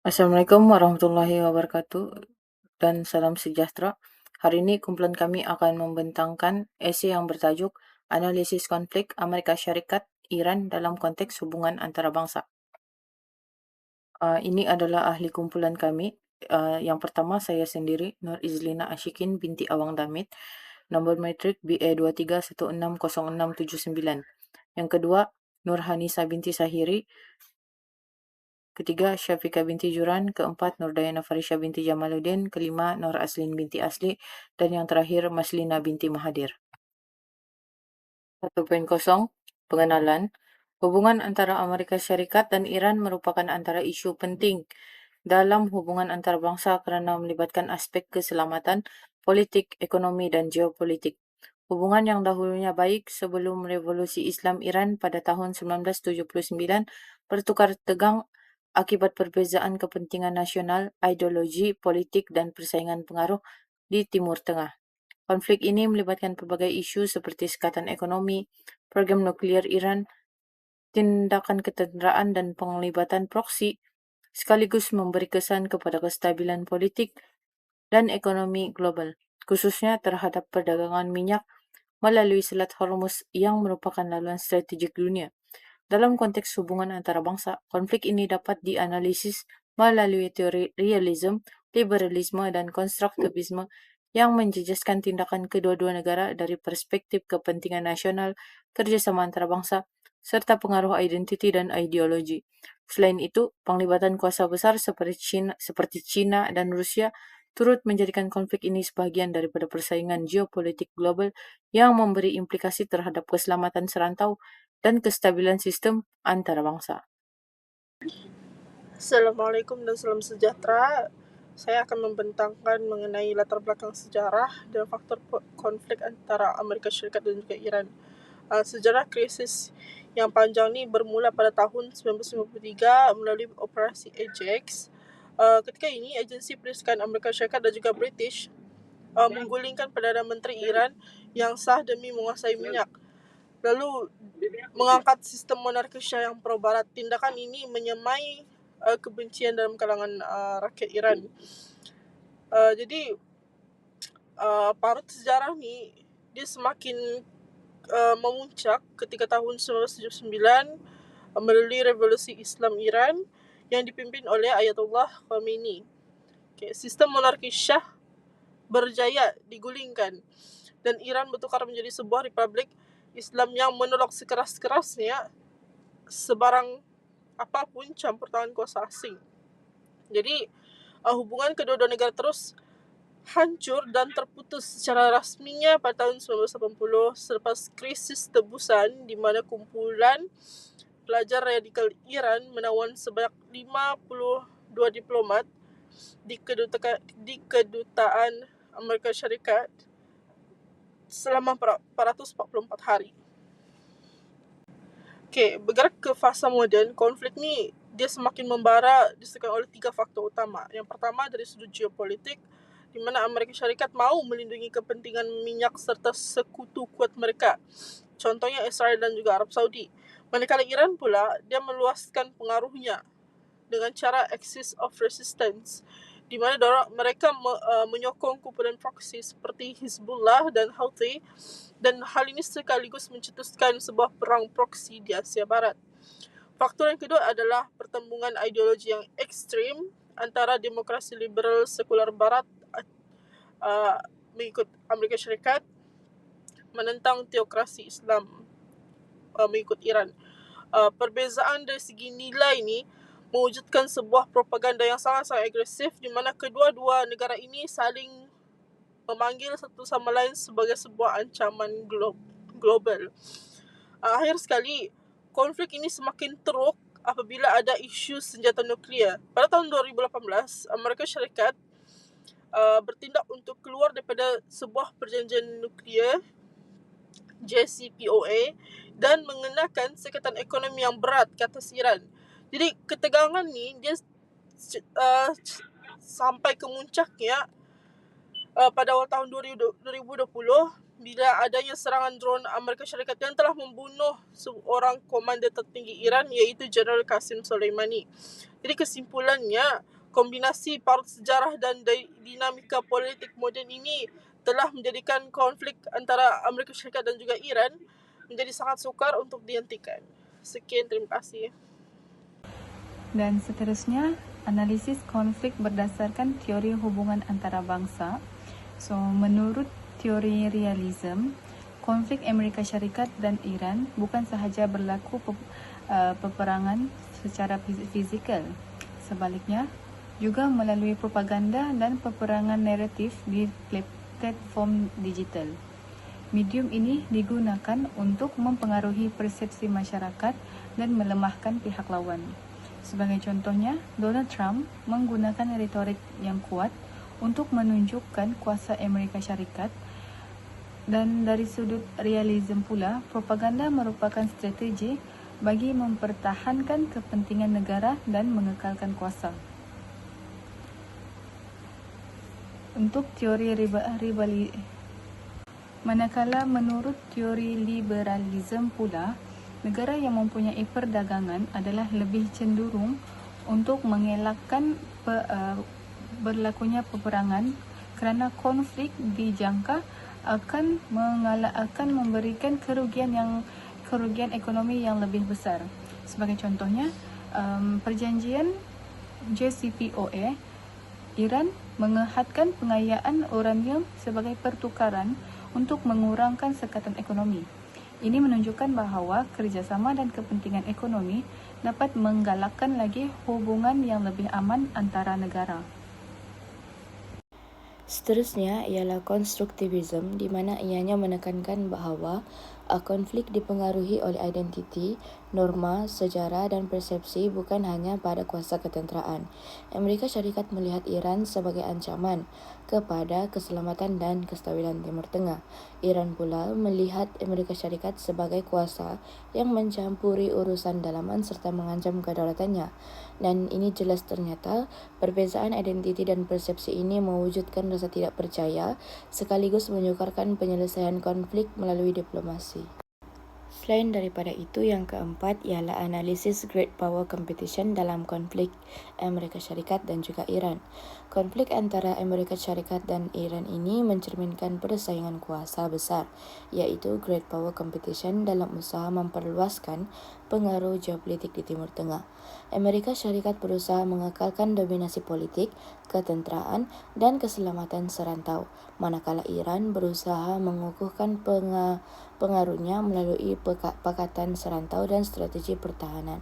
Assalamualaikum warahmatullahi wabarakatuh dan salam sejahtera. Hari ini kumpulan kami akan membentangkan esei yang bertajuk Analisis Konflik Amerika Syarikat Iran dalam konteks hubungan antarabangsa. Ini adalah ahli kumpulan kami. Yang pertama saya sendiri, Nur Izlina Ashikin binti Awang Damit, nombor metrik BA 23160679. Yang kedua, Nur Hanisa binti Sahiri. Ketiga, Syafiqah binti Juran. Keempat, Nurdayana Farisha binti Jamaluddin. Kelima, Nur Aslin binti Asli. Dan yang terakhir, Maslina binti Mahadir. 1.0 Pengenalan. Hubungan antara Amerika Syarikat dan Iran merupakan antara isu penting dalam hubungan antarabangsa kerana melibatkan aspek keselamatan, politik, ekonomi dan geopolitik. Hubungan yang dahulunya baik sebelum Revolusi Islam Iran pada tahun 1979 bertukar tegang akibat perbezaan kepentingan nasional, ideologi, politik dan persaingan pengaruh di Timur Tengah. Konflik ini melibatkan pelbagai isu seperti sekatan ekonomi, program nuklear Iran, tindakan ketenteraan dan penglibatan proksi, sekaligus memberi kesan kepada kestabilan politik dan ekonomi global, khususnya terhadap perdagangan minyak melalui Selat Hormuz yang merupakan laluan strategik dunia. Dalam konteks hubungan antarabangsa, konflik ini dapat dianalisis melalui teori realisme, liberalisme, dan konstruktivisme yang menjejaskan tindakan kedua-dua negara dari perspektif kepentingan nasional, kerjasama antarabangsa, serta pengaruh identiti dan ideologi. Selain itu, penglibatan kuasa besar seperti China dan Rusia turut menjadikan konflik ini sebahagian daripada persaingan geopolitik global yang memberi implikasi terhadap keselamatan serantau dan kestabilan sistem antarabangsa. Assalamualaikum dan salam sejahtera. Saya akan membentangkan mengenai latar belakang sejarah dan faktor konflik antara Amerika Syarikat dan juga Iran. Sejarah krisis yang panjang ni bermula pada tahun 1953 melalui operasi Ajax. Ketika ini, agensi periskan Amerika Syarikat dan juga British menggulingkan Perdana Menteri Iran yang sah demi menguasai minyak, lalu mengangkat sistem monarki Syah yang pro-barat. Tindakan ini menyemai kebencian dalam kalangan rakyat Iran. Jadi parut sejarah ni dia semakin memuncak ketika tahun 1979 melalui revolusi Islam Iran yang dipimpin oleh Ayatollah Khomeini. Sistem monarki Syah berjaya digulingkan dan Iran bertukar menjadi sebuah republik Islam yang menolak sekeras-kerasnya sebarang apapun campur tangan kuasa asing. Jadi hubungan kedua-dua negara terus hancur dan terputus secara rasminya pada tahun 1980 selepas krisis tebusan di mana kumpulan pelajar radikal Iran menawan sebanyak 52 diplomat di kedutaan Amerika Syarikat selama 444 hari. Bergerak ke fasa moden, konflik ni dia semakin membara disebabkan oleh 3 faktor utama. Yang pertama dari sudut geopolitik, di mana Amerika Syarikat mahu melindungi kepentingan minyak serta sekutu kuat mereka, contohnya Israel dan juga Arab Saudi. Manakala Iran pula, dia meluaskan pengaruhnya dengan cara axis of resistance, di mana mereka menyokong kumpulan proksi seperti Hizbullah dan Houthi, dan hal ini sekaligus mencetuskan sebuah perang proksi di Asia Barat. Faktor yang kedua adalah pertembungan ideologi yang ekstrim antara demokrasi liberal sekular Barat mengikut Amerika Syarikat menentang teokrasi Islam mengikut Iran. Perbezaan dari segi nilai ini mewujudkan sebuah propaganda yang sangat-sangat agresif di mana kedua-dua negara ini saling memanggil satu sama lain sebagai sebuah ancaman global. Akhir sekali, konflik ini semakin teruk apabila ada isu senjata nuklear. Pada tahun 2018, Amerika Syarikat bertindak untuk keluar daripada sebuah perjanjian nuklear JCPOA dan mengenakan sekatan ekonomi yang berat ke atas Iran. Jadi ketegangan ni dia sampai ke muncaknya pada awal tahun 2020 bila adanya serangan drone Amerika Syarikat yang telah membunuh seorang komander tertinggi Iran iaitu General Qasem Soleimani. Jadi kesimpulannya, Kombinasi parut sejarah dan dinamika politik moden ini telah menjadikan konflik antara Amerika Syarikat dan juga Iran menjadi sangat sukar untuk dihentikan. Sekian, terima kasih. Dan seterusnya, analisis konflik berdasarkan teori hubungan antara bangsa. So, menurut teori realism, konflik Amerika Syarikat dan Iran bukan sahaja berlaku peperangan secara fizikal. Sebaliknya, juga melalui propaganda dan peperangan naratif di platform digital. Medium ini digunakan untuk mempengaruhi persepsi masyarakat dan melemahkan pihak lawan. Sebagai contohnya, Donald Trump menggunakan retorik yang kuat untuk menunjukkan kuasa Amerika Syarikat, dan dari sudut realism pula, propaganda merupakan strategi bagi mempertahankan kepentingan negara dan mengekalkan kuasa. Untuk teori manakala menurut teori liberalism pula, negara yang mempunyai perdagangan adalah lebih cenderung untuk mengelakkan berlakunya peperangan kerana konflik dijangka akan memberikan kerugian ekonomi yang lebih besar. Sebagai contohnya, perjanjian JCPOA, Iran menghadkan pengayaan uranium sebagai pertukaran untuk mengurangkan sekatan ekonomi. Ini menunjukkan bahawa kerjasama dan kepentingan ekonomi dapat menggalakkan lagi hubungan yang lebih aman antara negara. Seterusnya ialah konstruktivism, di mana ianya menekankan bahawa konflik dipengaruhi oleh identiti, norma, sejarah dan persepsi bukan hanya pada kuasa ketenteraan. Amerika Syarikat melihat Iran sebagai ancaman kepada keselamatan dan kestabilan Timur Tengah. Iran pula melihat Amerika Syarikat sebagai kuasa yang mencampuri urusan dalaman serta mengancam kedaulatannya. Dan ini jelas ternyata perbezaan identiti dan persepsi ini mewujudkan rasa tidak percaya sekaligus menyukarkan penyelesaian konflik melalui diplomasi. Selain daripada itu, yang keempat ialah analisis great power competition dalam konflik Amerika Syarikat dan juga Iran. Konflik antara Amerika Syarikat dan Iran ini mencerminkan persaingan kuasa besar, iaitu great power competition dalam usaha memperluaskan pengaruh geopolitik di Timur Tengah. Amerika Syarikat berusaha mengekalkan dominasi politik, ketenteraan dan keselamatan serantau, manakala Iran berusaha mengukuhkan pengaruhnya melalui pakatan serantau dan strategi pertahanan.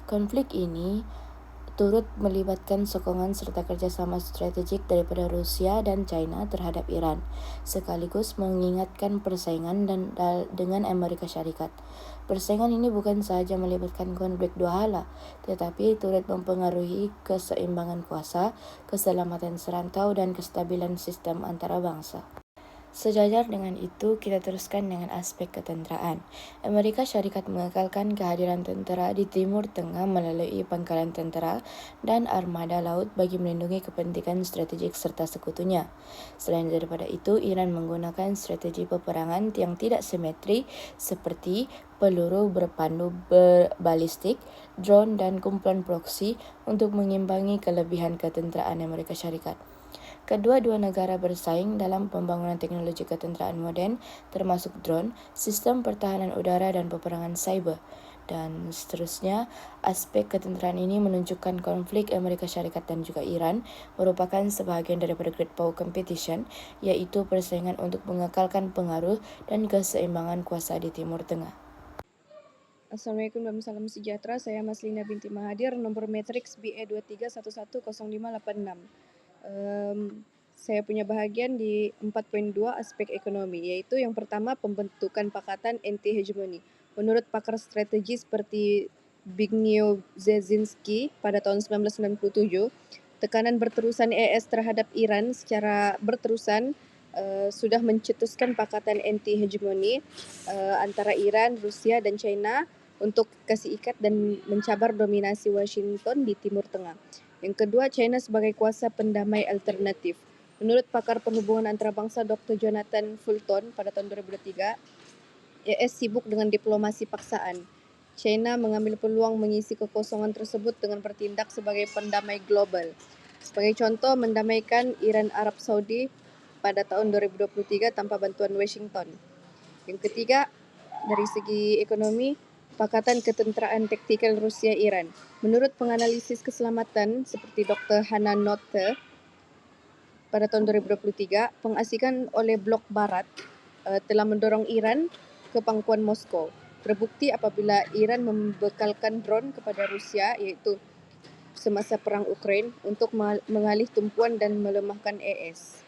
Konflik ini turut melibatkan sokongan serta kerjasama strategik daripada Rusia dan China terhadap Iran, sekaligus mengingatkan persaingan dengan Amerika Syarikat. Persaingan ini bukan sahaja melibatkan konflik dua hala, tetapi turut mempengaruhi keseimbangan kuasa, keselamatan serantau dan kestabilan sistem antarabangsa. Sejajar dengan itu, kita teruskan dengan aspek ketenteraan. Amerika Syarikat mengekalkan kehadiran tentera di Timur Tengah melalui pangkalan tentera dan armada laut bagi melindungi kepentingan strategik serta sekutunya. Selain daripada itu, Iran menggunakan strategi peperangan yang tidak simetri seperti peluru berpandu balistik, drone dan kumpulan proksi untuk mengimbangi kelebihan ketenteraan Amerika Syarikat. Kedua-dua negara bersaing dalam pembangunan teknologi ketenteraan moden termasuk drone, sistem pertahanan udara dan peperangan cyber. Dan seterusnya, aspek ketenteraan ini menunjukkan konflik Amerika Syarikat dan juga Iran merupakan sebahagian daripada Great Power Competition, iaitu persaingan untuk mengekalkan pengaruh dan keseimbangan kuasa di Timur Tengah. Assalamualaikum dan salam sejahtera. Saya Maslina binti Mahathir, nombor matriks BA23110586. Saya punya bahagian di 4.2 aspek ekonomi, iaitu yang pertama pembentukan pakatan anti-hegemoni. Menurut pakar strategi seperti Zbigniew Brzezinski pada tahun 1997, tekanan berterusan AS terhadap Iran secara berterusan sudah mencetuskan pakatan anti-hegemoni antara Iran, Rusia dan China untuk kasih ikat dan mencabar dominasi Washington di Timur Tengah. Yang kedua, China sebagai kuasa pendamai alternatif. Menurut pakar perhubungan antarabangsa Dr. Jonathan Fulton pada tahun 2003, AS sibuk dengan diplomasi paksaan. China mengambil peluang mengisi kekosongan tersebut dengan bertindak sebagai pendamai global. Sebagai contoh, mendamaikan Iran Arab Saudi pada tahun 2023 tanpa bantuan Washington. Yang ketiga, dari segi ekonomi, Pakatan Ketenteraan Taktikal Rusia Iran. Menurut penganalisis keselamatan seperti Dr. Hannah Notte pada tahun 2023, pengasikan oleh blok barat telah mendorong Iran ke pangkuan Moskow. Terbukti apabila Iran membekalkan drone kepada Rusia, iaitu semasa perang Ukraine, untuk mengalih tumpuan dan melemahkan AS.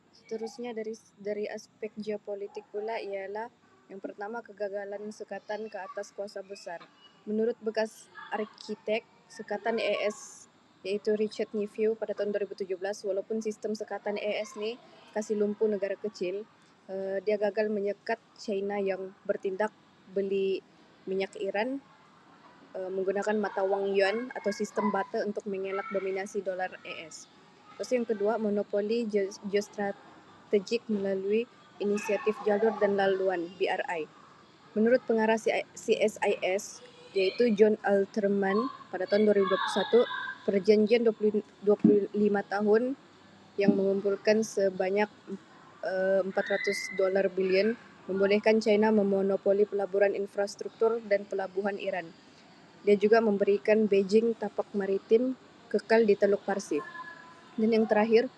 Seterusnya dari aspek geopolitik pula ialah yang pertama, kegagalan sekatan ke atas kuasa besar. Menurut bekas arkitek sekatan AS iaitu Richard Nifew pada tahun 2017, walaupun sistem sekatan AS ni kasih lumpuh negara kecil, dia gagal menyekat China yang bertindak beli minyak Iran menggunakan mata wang yuan atau sistem barter untuk mengelak dominasi dolar AS. Terus yang kedua, monopoli geostrategik melalui inisiatif jalur dan laluan BRI. Menurut pengarah CSIS yaitu John Alterman pada tahun 2021, perjanjian 25 tahun yang mengumpulkan sebanyak $400 bilion membolehkan China memonopoli pelaburan infrastruktur dan pelabuhan Iran. Dia juga memberikan Beijing tapak maritim kekal di Teluk Parsi. Dan yang terakhir,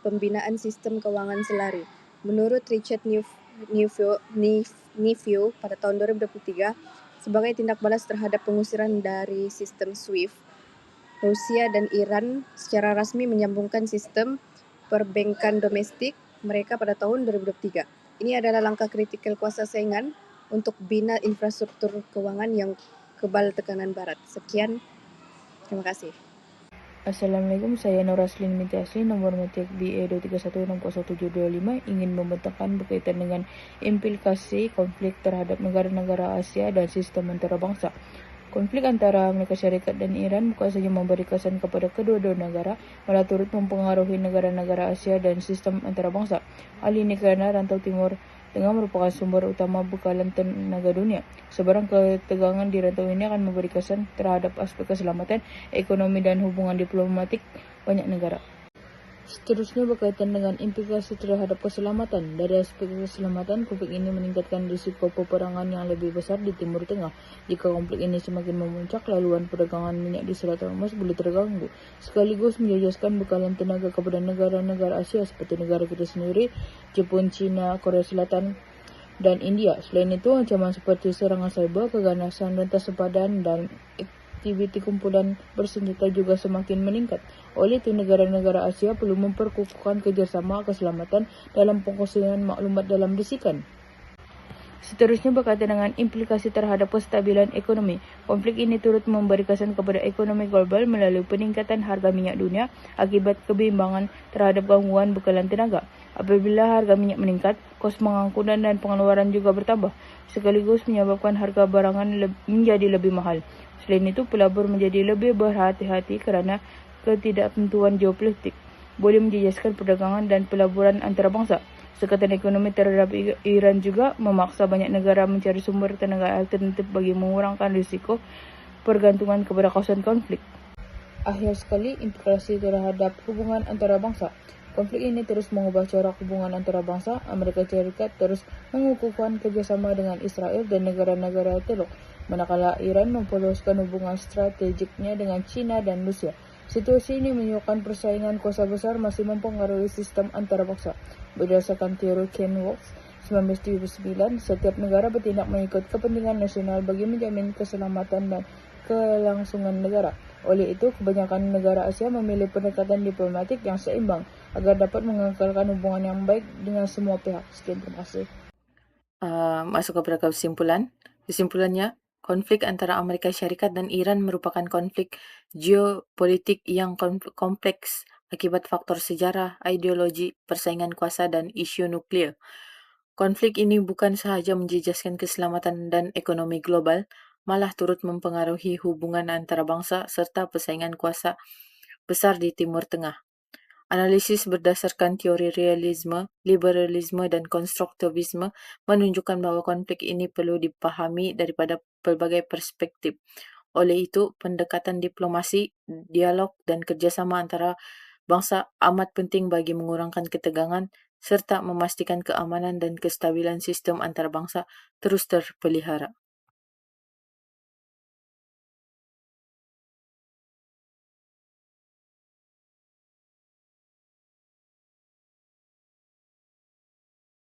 pembinaan sistem kewangan selari. Menurut Richard Nifew pada tahun 2023, sebagai tindak balas terhadap pengusiran dari sistem SWIFT, Rusia dan Iran secara rasmi menyambungkan sistem perbankan domestik mereka pada tahun 2023. Ini adalah langkah kritikal kuasa saingan untuk bina infrastruktur kewangan yang kebal tekanan barat. Sekian, terima kasih. Assalamualaikum, saya Nur Aslin Minti Asli, nomor metik BE231601725, ingin membentangkan berkaitan dengan implikasi konflik terhadap negara-negara Asia dan sistem antarabangsa. Konflik antara Amerika Syarikat dan Iran bukan saja memberi kesan kepada kedua-dua negara, malah turut mempengaruhi negara-negara Asia dan sistem antarabangsa. Hal ini kerana rantau Timur Tengah merupakan sumber utama bekalan tenaga dunia. Sebarang ketegangan di rantau ini akan memberi kesan terhadap aspek keselamatan, ekonomi dan hubungan diplomatik banyak negara. Seterusnya berkaitan dengan implikasi terhadap keselamatan. Dari aspek keselamatan, konflik ini meningkatkan risiko peperangan yang lebih besar di Timur Tengah. Jika konflik ini semakin memuncak, laluan perdagangan minyak di Selat Hormuz boleh terganggu, sekaligus menjejaskan bekalan tenaga kepada negara-negara Asia seperti negara kita sendiri, Jepun, China, Korea Selatan, dan India. Selain itu, ancaman seperti serangan cyber, keganasan rentas sepadan, dan aktiviti kumpulan bersenjata juga semakin meningkat. Oleh itu, negara-negara Asia perlu memperkukuhkan kerjasama keselamatan dalam pengkongsian maklumat dalam bisikan. Seterusnya berkaitan dengan implikasi terhadap kestabilan ekonomi. Konflik ini turut memberi kesan kepada ekonomi global melalui peningkatan harga minyak dunia akibat kebimbangan terhadap gangguan bekalan tenaga. Apabila harga minyak meningkat, kos pengangkutan dan pengeluaran juga bertambah, sekaligus menyebabkan harga barangan menjadi lebih mahal. Selain itu, pelabur menjadi lebih berhati-hati kerana ketidaktentuan geopolitik boleh menjejaskan perdagangan dan pelaburan antarabangsa. Sekatan ekonomi terhadap Iran juga memaksa banyak negara mencari sumber tenaga alternatif bagi mengurangkan risiko pergantungan kepada kawasan konflik. Akhir sekali, implikasi terhadap hubungan antarabangsa. Konflik ini terus mengubah corak hubungan antarabangsa. Amerika Syarikat terus mengukuhkan kerjasama dengan Israel dan negara-negara Teluk, manakala Iran mempoluskan hubungan strategiknya dengan China dan Rusia. Situasi ini menunjukkan persaingan kuasa besar masih mempengaruhi sistem antarabangsa. Berdasarkan teori Ken Walls 1979, setiap negara bertindak mengikut kepentingan nasional bagi menjamin keselamatan dan kelangsungan negara. Oleh itu, kebanyakan negara Asia memilih pendekatan diplomatik yang seimbang agar dapat mengekalkan hubungan yang baik dengan semua pihak. Sekian, terima kasih. Masuk kepada kesimpulan. Kesimpulannya, konflik antara Amerika Syarikat dan Iran merupakan konflik geopolitik yang kompleks akibat faktor sejarah, ideologi, persaingan kuasa, dan isu nuklir. Konflik ini bukan sahaja menjejaskan keselamatan dan ekonomi global, malah turut mempengaruhi hubungan antarabangsa serta persaingan kuasa besar di Timur Tengah. Analisis berdasarkan teori realisme, liberalisme, dan konstruktivisme menunjukkan bahawa konflik ini perlu dipahami daripada pelbagai perspektif. Oleh itu, pendekatan diplomasi, dialog, dan kerjasama antara bangsa amat penting bagi mengurangkan ketegangan serta memastikan keamanan dan kestabilan sistem antarabangsa terus terpelihara.